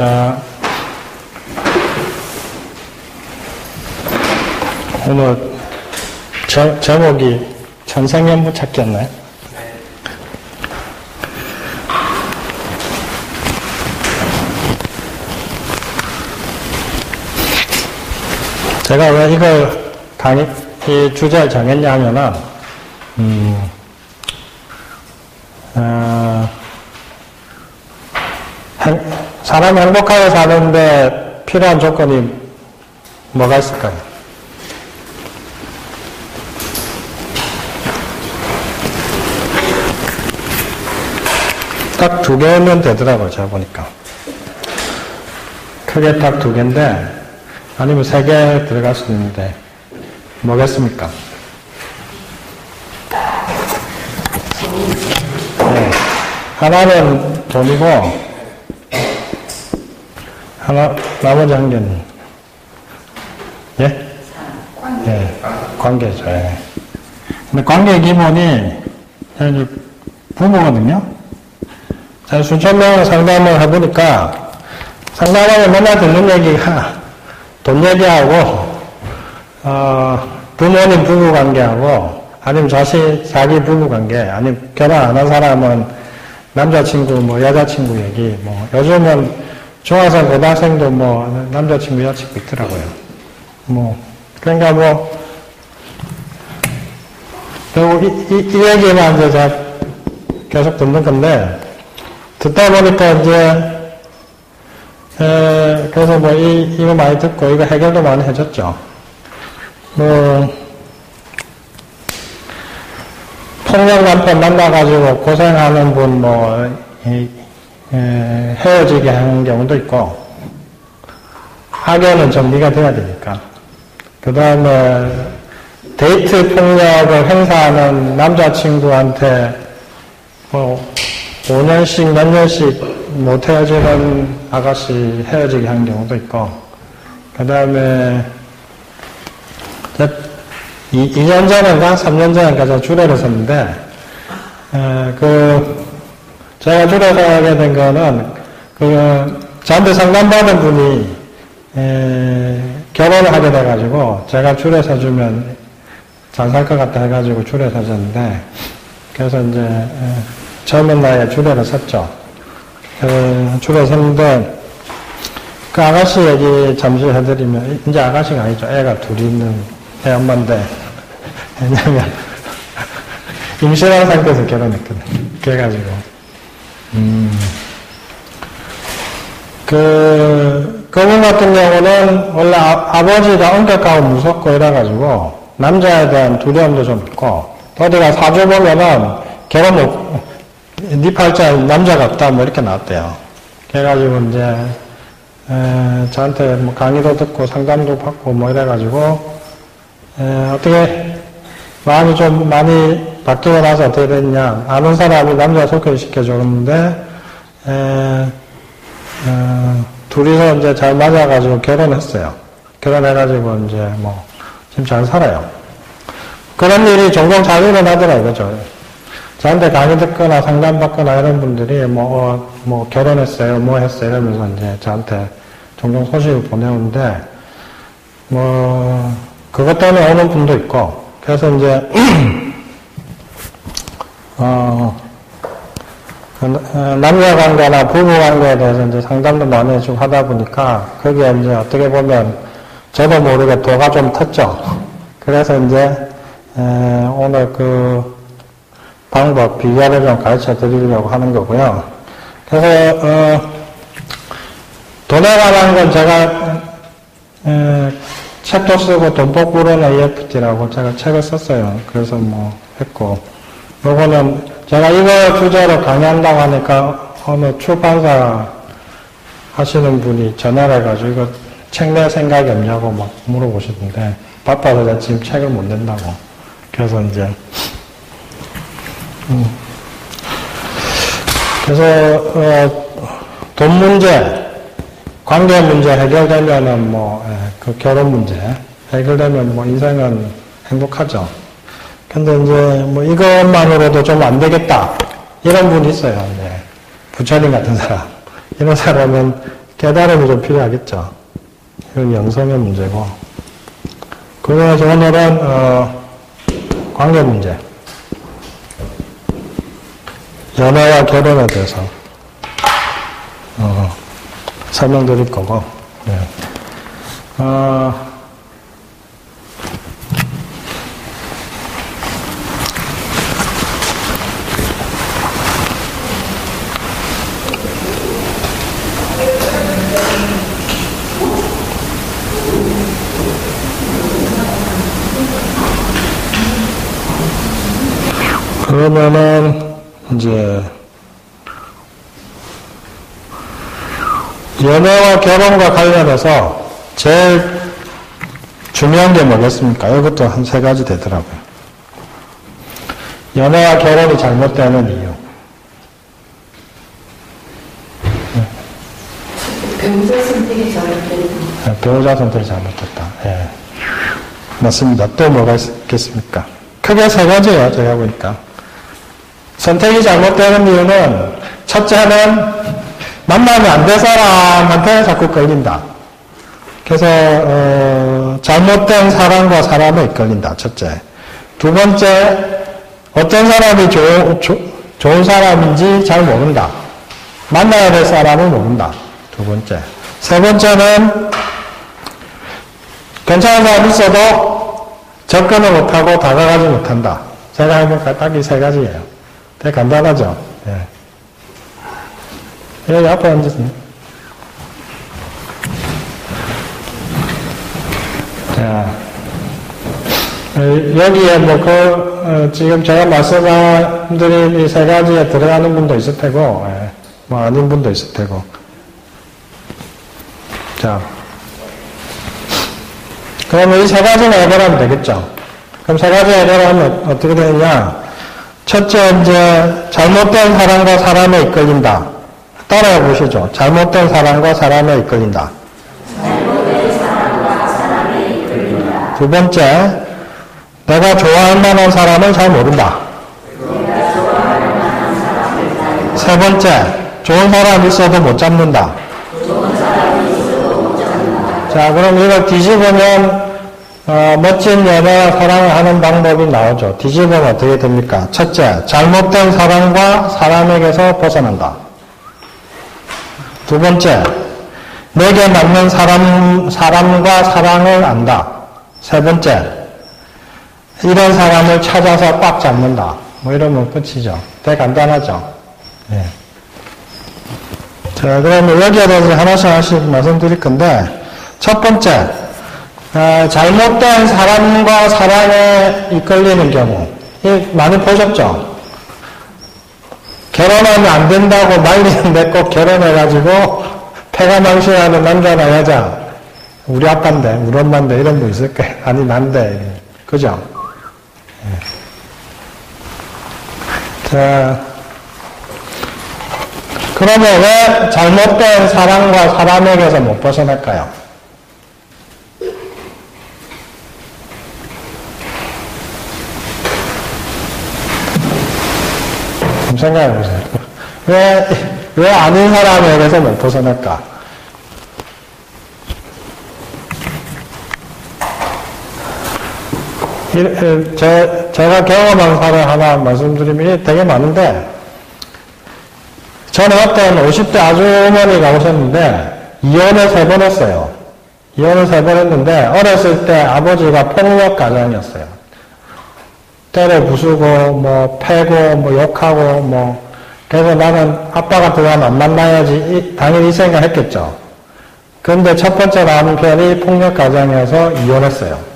자, 오늘 제목이 천생연분 찾기였나요? 제가 왜 이걸 이 주제를 정했냐 하면은, 사람이 행복하게 사는데 필요한 조건이 뭐가 있을까요? 딱 2개면 되더라고요, 제가 보니까. 크게 딱 2개인데, 아니면 3개 들어갈 수도 있는데, 뭐겠습니까? 네. 하나는 돈이고, 나머지 한 개는, 예? 예, 관계죠. 예. 근데 관계의 기본이, 부부거든요? 제가 수천 명을 상담을 해보니까, 상담하면 맨날 듣는 얘기가, 돈 얘기하고, 부모님 부부 관계하고, 아니면 자기 부부 관계, 아니면 결혼 안 한 사람은 남자친구, 뭐, 여자친구 얘기, 뭐, 요즘은 중학생, 고등학생도 뭐, 남자친구, 여자친구 있더라고요. 뭐, 그러니까 뭐, 결국 이 얘기만 이제 제가 계속 듣는 건데, 듣다 보니까 이제, 그래서 뭐, 이거 많이 듣고, 이거 해결도 많이 해줬죠. 뭐, 폭력 남편 만나가지고 고생하는 분, 뭐, 헤어지게 하는 경우도 있고, 학교는 정리가 돼야 되니까. 그 다음에, 데이트 폭력을 행사하는 남자친구한테, 뭐, 5년씩, 몇 년씩 못 헤어지는 아가씨 헤어지게 하는 경우도 있고, 그 다음에, 2년 전인가 3년 전인가 제가 주례를 섰는데, 제가 주례 서게 된 거는, 저한테 상담받은 분이, 결혼을 하게 돼가지고, 제가 주례 서주면 잘 살 것 같다 해가지고 주례 서줬는데, 그래서 이제, 젊은 나이에 주례를 섰죠. 주례 섰는데, 그 아가씨 얘기 잠시 해드리면, 이제 아가씨가 아니죠. 애가 둘이 있는 애 엄마인데, 왜냐면, 임신한 상태에서 결혼했거든. 그래가지고, 그분 같은 경우는 원래 아버지가 엄격하고 무섭고 이래가지고, 남자에 대한 두려움도 좀 있고, 어디가 사주 보면은, 네 팔자에 남자가 없다, 뭐 이렇게 나왔대요. 그래가지고 이제, 저한테 뭐 강의도 듣고 상담도 받고 뭐 이래가지고, 어떻게, 마음이 좀 많이 바뀌고 나서 어떻게 됐냐. 아는 사람이 남자 소개시켜줬는데, 둘이서 이제 잘 맞아가지고 결혼했어요. 결혼해가지고 이제 뭐, 지금 잘 살아요. 그런 일이 종종 잘 일어나더라고요, 그죠? 저한테 강의 듣거나 상담받거나 이런 분들이 뭐 결혼했어요, 뭐 했어요 이러면서 이제 저한테 종종 소식을 보내오는데, 뭐, 그것 때문에 오는 분도 있고, 그래서 이제, 남녀 관계나 부부 관계에 대해서 이제 상담도 많이 해주고 하다 보니까, 거기에 이제 어떻게 보면, 저도 모르게 도가 좀 텄죠. 그래서 이제, 오늘 방법, 비결을 좀 가르쳐 드리려고 하는 거고요. 그래서, 돈에 관한 건 제가, 책도 쓰고 돈복 부르는 EFT라고 제가 책을 썼어요. 그래서 뭐 했고, 요거는 제가 이거 주제로 강의한다고 하니까 어느 출판사 하시는 분이 전화를 해가지고 이거 책 낼 생각이 없냐고 막 물어보시던데, 바빠서 제가 지금 책을 못 낸다고. 그래서 이제, 그래서, 돈 문제, 관계 문제 해결되면은 뭐, 그 결혼 문제 해결되면 뭐 인생은 행복하죠. 근데 이제 뭐 이것만으로도 좀 안 되겠다. 이런 분이 있어요. 네. 부처님 같은 사람. 이런 사람은 깨달음이 좀 필요하겠죠. 이건 영성의 문제고. 그래서 오늘은, 관계 문제. 연애와 결혼에 대해서, 설명드릴 거고, 네. 그러면은, 이제, 연애와 결혼과 관련해서 제일 중요한 게 뭐겠습니까? 이것도 한 3가지 되더라고요. 연애와 결혼이 잘못되는 이유. 배우자 선택이 잘못됐다. 배우자 선택이 잘못됐다. 예. 맞습니다. 또 뭐가 있겠습니까? 크게 3가지예요, 제가 보니까. 선택이 잘못되는 이유는, 첫째는 만나면 안 될 사람한테 자꾸 끌린다. 그래서, 잘못된 사람과 사람에 이끌린다, 첫째. 두 번째, 어떤 사람이 좋은 사람인지 잘 모른다. 만나야 될 사람을 모른다. 두 번째. 세 번째는, 괜찮은 사람이 있어도 접근을 못하고 다가가지 못한다. 제가 해보니까 딱 이 3가지예요. 되게 간단하죠? 예. 여기 앞에 앉으세요. 자, 여기에 지금 제가 말씀드린 이 3가지에 들어가는 분도 있을 테고, 예. 뭐 아닌 분도 있을 테고. 자. 그러면 이 3가지는 해결하면 되겠죠? 그럼 3가지 해결하면 어떻게 되느냐? 첫째, 이제, 잘못된 사람과 사람에 이끌린다. 따라해 보시죠. 잘못된 사람과 사람에 이끌린다. 잘못된 사람과 사람에 이끌린다. 두 번째, 내가 좋아할 만한 사람을 잘 모른다. 내가 좋아할 만한 사람을 잘 모른다. 세 번째, 좋은 사람 있어도 못 잡는다. 좋은 사람이 있어도 못 잡는다. 자, 그럼 이걸 뒤집으면, 멋진 연애와 사랑을 하는 방법이 나오죠. 뒤집으면 어떻게 됩니까? 첫째, 잘못된 사람과 사람에게서 벗어난다. 두 번째, 내게 맞는 사람과 사랑을 안다. 세 번째, 이런 사람을 찾아서 꽉 잡는다. 뭐 이러면 끝이죠. 되게 간단하죠. 네. 자, 그러면 여기에 대해서 하나씩 말씀드릴 건데, 첫 번째, 잘못된 사람과 사랑에 이끌리는 경우. 많이 보셨죠? 결혼하면 안 된다고 말리는데 꼭 결혼해가지고 패가 망신하는 남자나 여자. 우리 아빠인데, 우리 엄마인데 이런 분 있을 거예요. 아니, 난데. 그죠? 자, 그러면 왜 잘못된 사랑과 사람에게서 못 벗어날까요? 좀 생각해 보세요. 왜 아닌 사람에게서 못 벗어날까? 제가 경험한 사례 하나 말씀드리면 되게 많은데, 저는 어떤 50대 아주머니가 오셨는데, 이혼을 3번 했어요. 이혼을 3번 했는데, 어렸을 때 아버지가 폭력 가장이었어요. 때려 부수고, 뭐, 패고, 뭐, 욕하고, 뭐, 그래서 나는 아빠 같은 사람 안 만나야지, 당연히 이 생각 했겠죠. 그런데 첫 번째 남편이 폭력 가장이어서 이혼했어요.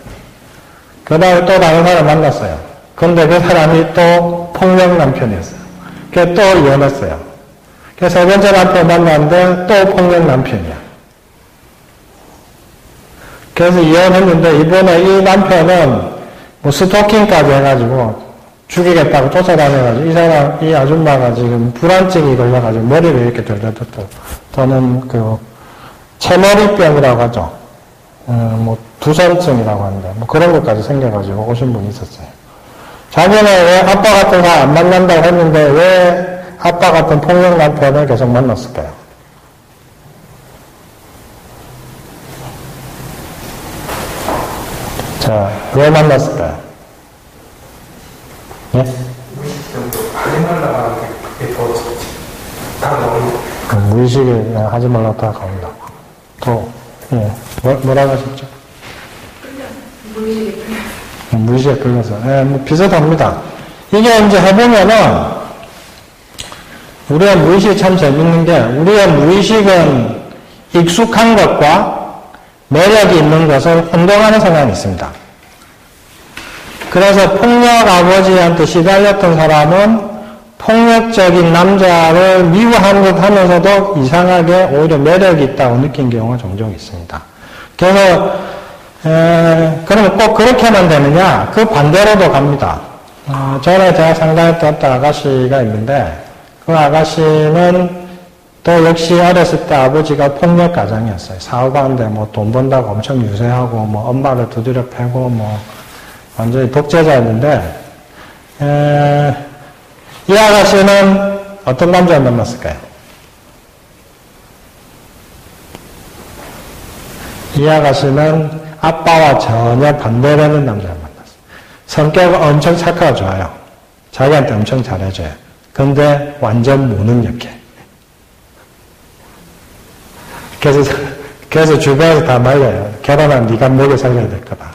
그 다음에 또 다른 사람 만났어요. 그런데 그 사람이 또 폭력 남편이었어요. 그래서 또 이혼했어요. 그래서 세 번째 남편 만났는데 또 폭력 남편이야. 그래서 이혼했는데 이번에 이 남편은 뭐 스토킹까지 해가지고 죽이겠다고 쫓아다녀가지고 이 사람, 이 아줌마가 지금 불안증이 걸려가지고 머리를 이렇게 들려뒀고 또는 그 채머리병이라고 하죠. 뭐 두선증이라고 하는데 뭐 그런 것까지 생겨가지고 오신 분이 있었어요. 자기는 왜 아빠 같은 사람 안 만난다고 했는데 왜 아빠 같은 폭력 남편을 계속 만났을까요? 자, 왜 만났을까요? 예? 하지 말라고 그게 더 다가오는 무의식에 하지 말라고 다 가온다. 또, 예. 뭐라고 하셨죠? 무의식에 끌려서. 예, 뭐 비슷합니다. 이게 이제 해보면은, 우리의 무의식이 참 재밌는 게, 우리의 무의식은 익숙한 것과 매력이 있는 것을 혼동하는 성향이 있습니다. 그래서 폭력 아버지한테 시달렸던 사람은 폭력적인 남자를 미워하는 듯 하면서도 이상하게 오히려 매력이 있다고 느낀 경우가 종종 있습니다. 그래서 그러면 꼭 그렇게만 되느냐? 그 반대로도 갑니다. 전에 제가 상담했던 아가씨가 있는데 그 아가씨는 또 역시 어렸을 때 아버지가 폭력 가장이었어요. 사업하는데 뭐 돈 번다고 엄청 유세하고 뭐 엄마를 두드려 패고 뭐 완전히 독재자였는데 이 아가씨는 어떤 남자를 만났을까요? 이 아가씨는 아빠와 전혀 반대되는 남자를 만났어요. 성격은 엄청 착하고 좋아요. 자기한테 엄청 잘해줘요. 근데 완전 무능력해. 그래서 주변에서 다 말려요. 결혼하면 네가 먹여 살려야 될 거다.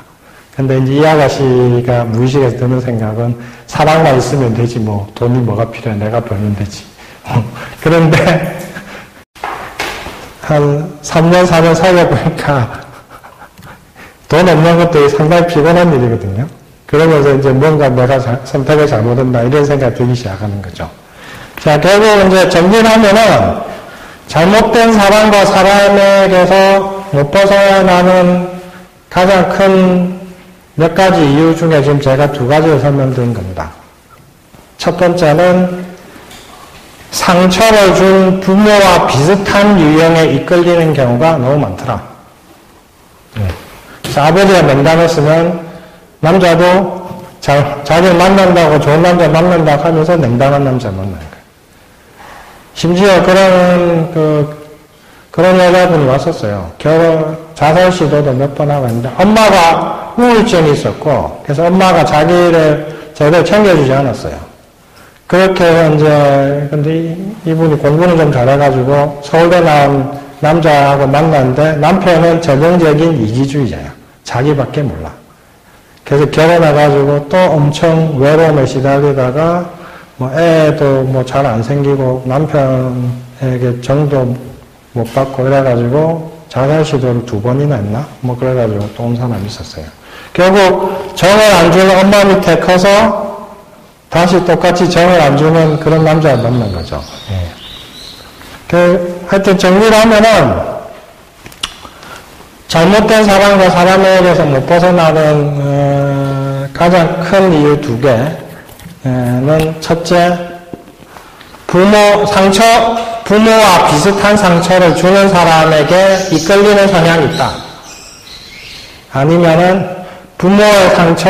근데 이제 이 아가씨가 무의식에서 드는 생각은 사랑만 있으면 되지 뭐 돈이 뭐가 필요해 내가 벌면 되지. 그런데 한 3년 4년 살아보니까 돈 없는 것도 상당히 피곤한 일이거든요. 그러면서 이제 뭔가 내가 선택을 잘못했나 이런 생각이 들기 시작하는 거죠. 자, 결국 이제 정리를 하면은 잘못된 사람과 사람에게서 못 벗어나는 가장 큰 몇 가지 이유 중에 지금 제가 두 가지를 설명드린 겁니다. 첫 번째는 상처를 준 부모와 비슷한 유형에 이끌리는 경우가 너무 많더라. 아버지가 냉담했으면 남자도 자기를 만난다고 좋은 남자 만난다고 하면서 냉담한 남자 만나는 거예요. 심지어 그런 여자분이 왔었어요. 자살 시도도 몇 번 하고 있는데 엄마가 우울증이 있었고 그래서 엄마가 자기를 제대로 챙겨주지 않았어요. 그렇게 해서 이제 근데 이분이 공부는 좀 잘해가지고 서울대 나온 남자하고 만났는데 남편은 전형적인 이기주의자야. 자기밖에 몰라. 그래서 결혼해가지고 또 엄청 외로움에 시달리다가 뭐 애도 뭐 잘 안 생기고 남편에게 정도 못 받고 이래가지고 자살 시도를 2번이나 했나? 뭐 그래가지고 또 온 사람이 있었어요. 결국 정을 안 주는 엄마 밑에 커서 다시 똑같이 정을 안 주는 그런 남자를 만난 거죠. 하여튼 정리를 하면은 잘못된 사람과 사람에게서 못 벗어나는 가장 큰 이유 2개는 첫째, 부모와 비슷한 상처를 주는 사람에게 이끌리는 성향이 있다. 아니면은 부모의 상처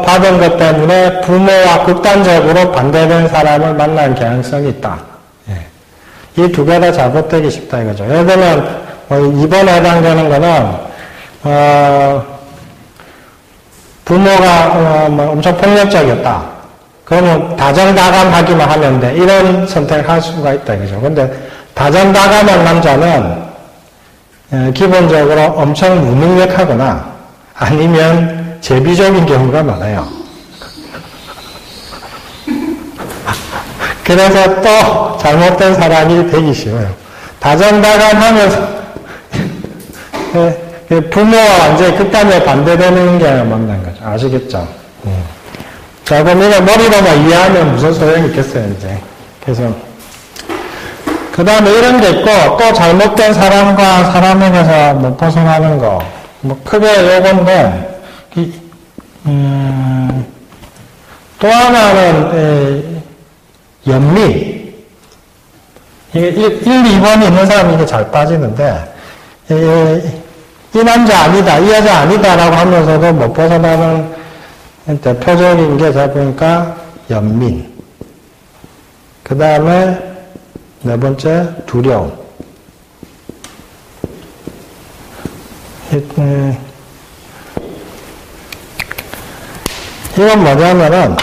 받은 것 때문에 부모와 극단적으로 반대되는 사람을 만날 가능성이 있다. 이 2개 다 잘못되기 쉽다 이거죠. 예를 들면 이번에 해당되는 거는 부모가 엄청 폭력적이었다. 그러면 다정다감하기만 하면 돼. 이런 선택을 할 수가 있다 이거죠. 근데 다정다감한 남자는 기본적으로 엄청 무능력하거나 아니면 제비적인 경우가 많아요. 그래서 또 잘못된 사람이 되기 쉬워요. 다정다감하면서 부모와 완전히 극단에 반대되는 게 만난 거죠. 아시겠죠? 자, 그럼 이거 머리로만 이해하면 무슨 소용이 있겠어요, 이제. 그래서, 그 다음에 이런 게 있고, 또 잘못된 사람과 사람에게서 못 벗어나는 거. 뭐, 크게 요건데, 또 하나는, 연민. 이게 1, 2번이 있는 사람이 이게 잘 빠지는데, 이 남자 아니다, 이 여자 아니다라고 하면서도 못 벗어나는 대표적인 게 제가 보니까 연민. 그 다음에 네 번째 두려움. 이건 뭐냐면은,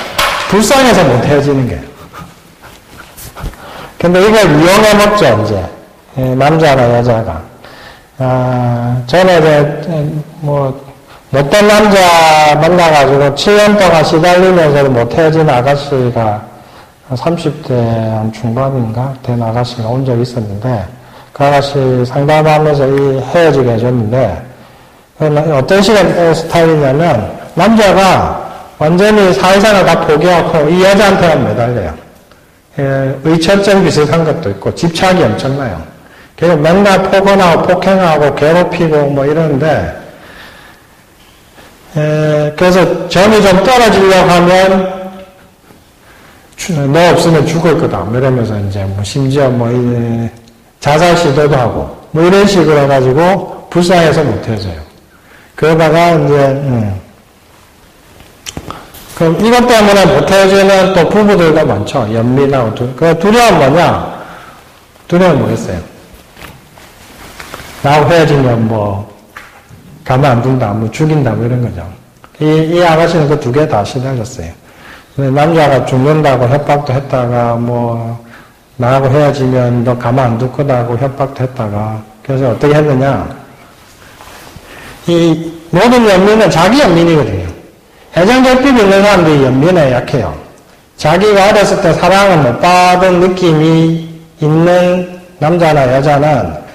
불쌍해서 못 헤어지는 거예요. 근데 이걸 이용해 먹죠, 이제. 남자나 여자가. 전에 못된 남자 만나가지고 7년 동안 시달리면서도 못 헤어진 아가씨가 30대 한 중반인가 된 아가씨가 온 적이 있었는데, 그 아가씨 상담하면서 헤어지게 해줬는데, 어떤 스타일이냐면, 남자가 완전히 사회생활 다 포기하고 이 여자한테만 매달려요. 의처증 비슷한 것도 있고, 집착이 엄청나요. 그리고 맨날 폭언하고 폭행하고 괴롭히고 뭐 이러는데, 그래서 정이 좀 떨어지려고 하면, 너 없으면 죽을 거다. 이러면서 이제 뭐 심지어 자살 시도도 하고, 뭐 이런 식으로 해가지고 불쌍해서 못 헤어져요. 그러다가 이제, 그럼 이것 때문에 못 헤어지는 또 부부들도 많죠. 연민하고 그 두려움 뭐냐? 두려움 뭐겠어요? 나하고 헤어지면 가만 안 둔다, 죽인다, 이런 거죠. 이 아가씨는 그 두 개 다 시달렸어요. 남자가 죽는다고 협박도 했다가, 나하고 헤어지면 너 가만 안 둘 거다고 협박도 했다가, 그래서 어떻게 했느냐? 이 모든 연민은 자기 연민이거든요. 애정결핍이 있는 사람들이 연민에 약해요. 자기가 어렸을 때 사랑을 못 받은 느낌이 있는 남자나 여자는,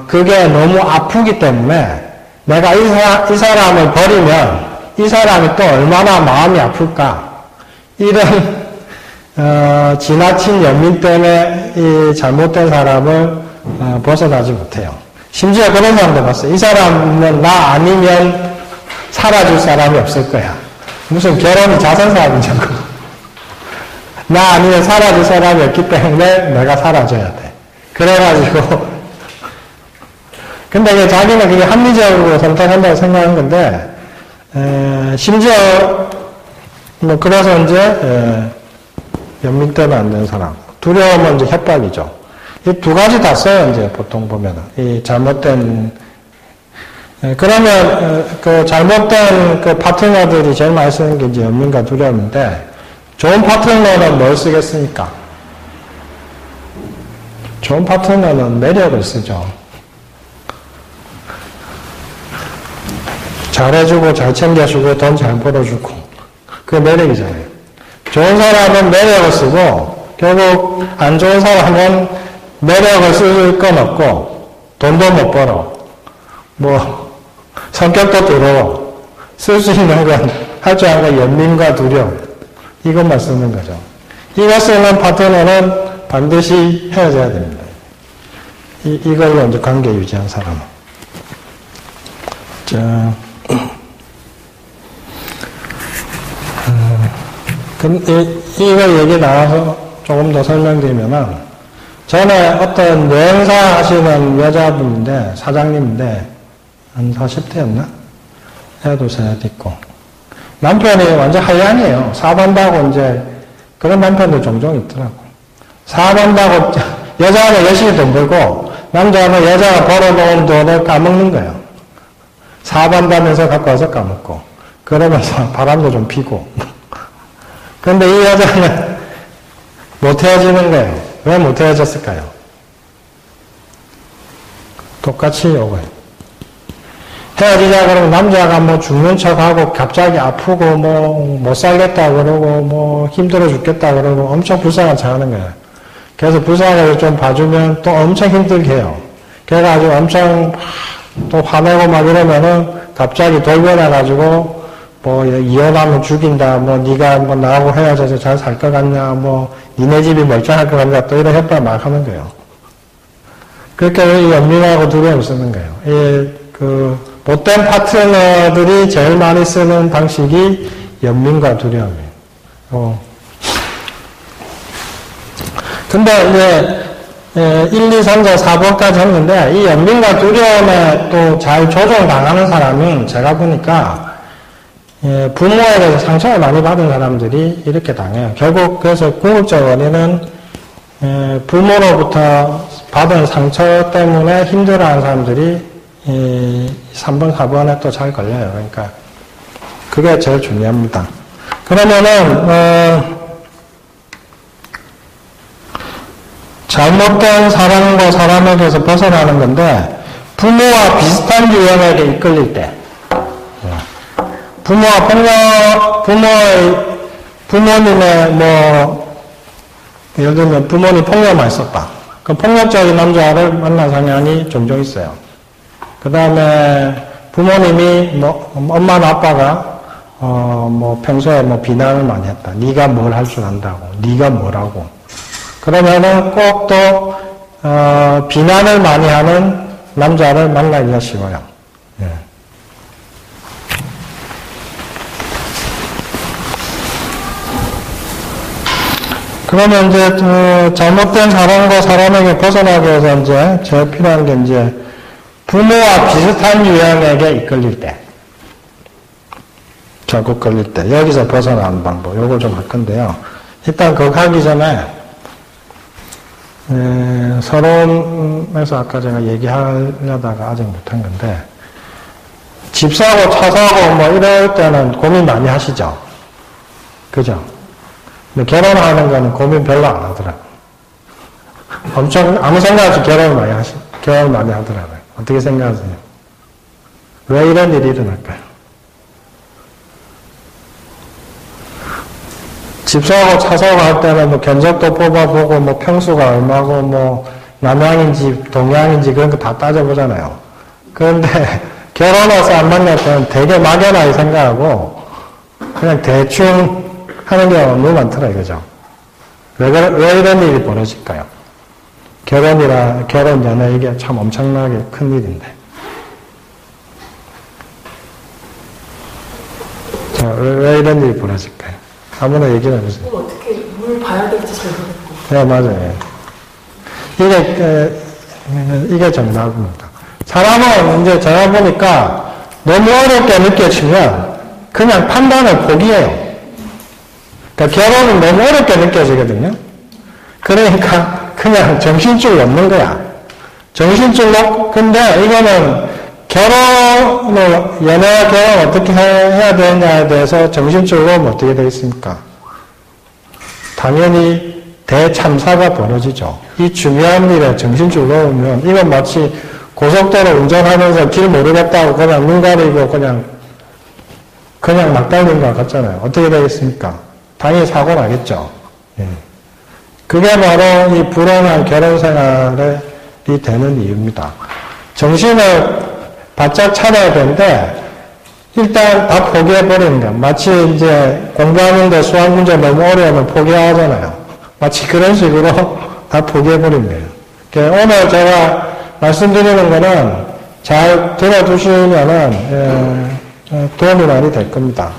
그게 너무 아프기 때문에 내가 이 사람을 버리면 이 사람이 또 얼마나 마음이 아플까. 이런, 지나친 연민 때문에 이 잘못된 사람을 벗어나지 못해요. 심지어 그런 사람도 봤어요. 이 사람은 나 아니면 살아줄 사람이 없을 거야. 무슨 결혼이 자선사업이냐고. 나 아니면 살아줄 사람이 없기 때문에 내가 살아줘야 돼. 그래가지고 근데 이게 자기는 그게 합리적으로 선택한다고 생각한 건데, 심지어 그래서 이제 연민 때문에 안 되는 사람, 두려움은 이제 협박이죠. 이 두 가지 다 써요. 이제 보통 보면은 이 잘못된 그러면 그 잘못된 그 파트너들이 제일 많이 쓰는 게 이제 연민과 두려움인데, 좋은 파트너는 뭘 쓰겠습니까? 좋은 파트너는 매력을 쓰죠. 잘해주고 잘 챙겨주고 돈 잘 벌어주고, 그게 매력이잖아요. 좋은 사람은 매력을 쓰고, 결국 안 좋은 사람은 매력을 쓸 건 없고 돈도 못 벌어, 성격도 더러워, 쓸 수 있는 건 할 줄 아는 건 연민과 두려움, 이것만 쓰는 거죠. 이거 쓰는 파트너는 반드시 헤어져야 됩니다. 이걸로 이제 관계 유지한 사람은. 자, 이거 얘기 나와서 조금 더 설명드리면은, 전에 어떤 여행사 하시는 여자분인데, 사장님인데, 한 40대였나? 애도 셋 있고. 남편이 완전 하얀이에요. 사업한다고 이제, 그런 남편도 종종 있더라고. 사업한다고, 여자는 열심히 돈 벌고, 남자는 여자가 벌어놓은 돈을 까먹는 거예요. 사업한다면서 갖고 와서 까먹고, 그러면서 바람도 좀 피고. 근데 이 여자는 못 헤어지는 거예요. 왜 못 헤어졌을까요? 똑같이 요거예요. 헤어지자 그러면 남자가 죽는 척하고 갑자기 아프고 못 살겠다 그러고 힘들어 죽겠다 그러고 엄청 불쌍한 척 하는 거예요. 그래서 불쌍하게 좀 봐주면 또 엄청 힘들게 해요. 그래가지고 엄청 또 화내고 막 이러면은 갑자기 돌변해가지고 이혼하면 죽인다, 네가 나하고 헤어져서 잘 살 것 같냐, 니네 집이 멀쩡할 것 같냐, 또 이런 협박 막 하는 거예요. 그렇게 연민하고 두려움 쓰는 거예요. 못된 파트너들이 제일 많이 쓰는 방식이 연민과 두려움이에요. 근데 이제 1, 2, 3, 4, 4번까지 했는데, 이 연민과 두려움에 또 잘 조정당하는 사람은 제가 보니까 부모에 대해서 상처를 많이 받은 사람들이 이렇게 당해요. 결국 그래서 궁극적 원인은 부모로부터 받은 상처 때문에 힘들어하는 사람들이 3번, 4번에 또 잘 걸려요. 그러니까 그게 제일 중요합니다. 그러면은 잘못된 사람과 사람에게서 벗어나는 건데, 부모와 비슷한 유형에게 이끌릴 때, 부모와 부모님의 예를 들면 부모님 폭력만 했었다. 그 폭력적인 남자를 만난 상황이 종종 있어요. 그 다음에 부모님이 엄마나 아빠가 평소에 비난을 많이 했다. 네가 뭘 할 줄 안다고, 네가 뭐라고. 그러면은 꼭 또 비난을 많이 하는 남자를 만나기가 쉬워요. 예. 그러면 이제 잘못된 사람과 사람에게 벗어나기 위해서 이제 제일 필요한 게 이제 부모와 비슷한 유형에게 이끌릴 때, 자꾸 끌릴 때 여기서 벗어나는 방법, 요걸 좀 할 건데요. 일단 그거 하기 전에 서론에서 아까 제가 얘기하려다가 아직 못한 건데, 집 사고 차 사고 이럴 때는 고민 많이 하시죠? 그죠? 근데 결혼하는 거는 고민 별로 안 하더라고요. 엄청 아무 생각 없이 결혼 많이 하더라고요. 어떻게 생각하세요? 왜 이런 일이 일어날까요? 집 사고 차 사고 할 때는 견적도 뽑아보고 평수가 얼마고 남향인지 동향인지 그런 거 다 따져보잖아요. 그런데 결혼해서 안 만날 때는 되게 막연하게 생각하고 그냥 대충 하는 경우가 너무 많더라 이거죠. 왜 이런 일이 벌어질까요? 결혼 연애 이게 참 엄청나게 큰 일인데. 자, 왜 이런 일이 벌어질까요? 아무나 얘기를 해주세요. 어떻게 뭘 봐야 될지 잘 모르겠고. 네, 맞아요. 이게 정답입니다. 사람은 이제 제가 보니까 너무 어렵게 느껴지면 그냥 판단을 포기해요. 그러니까 결혼은 너무 어렵게 느껴지거든요. 그러니까 그냥 정신줄 놓는 거야. 정신줄 놓고, 근데 이거는 연애와 결혼 어떻게 해야 되느냐에 대해서 정신줄 놓으면 어떻게 되겠습니까? 당연히 대참사가 벌어지죠. 이 중요한 일에 정신줄 놓으면 이건 마치 고속도로 운전하면서 길 모르겠다고 그냥 눈 가리고 그냥 막 달린 것 같잖아요. 어떻게 되겠습니까? 당연히 사고 나겠죠. 예. 그게 바로 이 불행한 결혼 생활이 되는 이유입니다. 정신을 바짝 차려야 되는데, 일단 다 포기해버리는 거야. 마치 이제 공부하는데 수학 문제 너무 어려우면 포기하잖아요. 마치 그런 식으로 다 포기해버리는 거예요. 그러니까 오늘 제가 말씀드리는 거는 잘 들어두시면은, 도움이 많이 될 겁니다.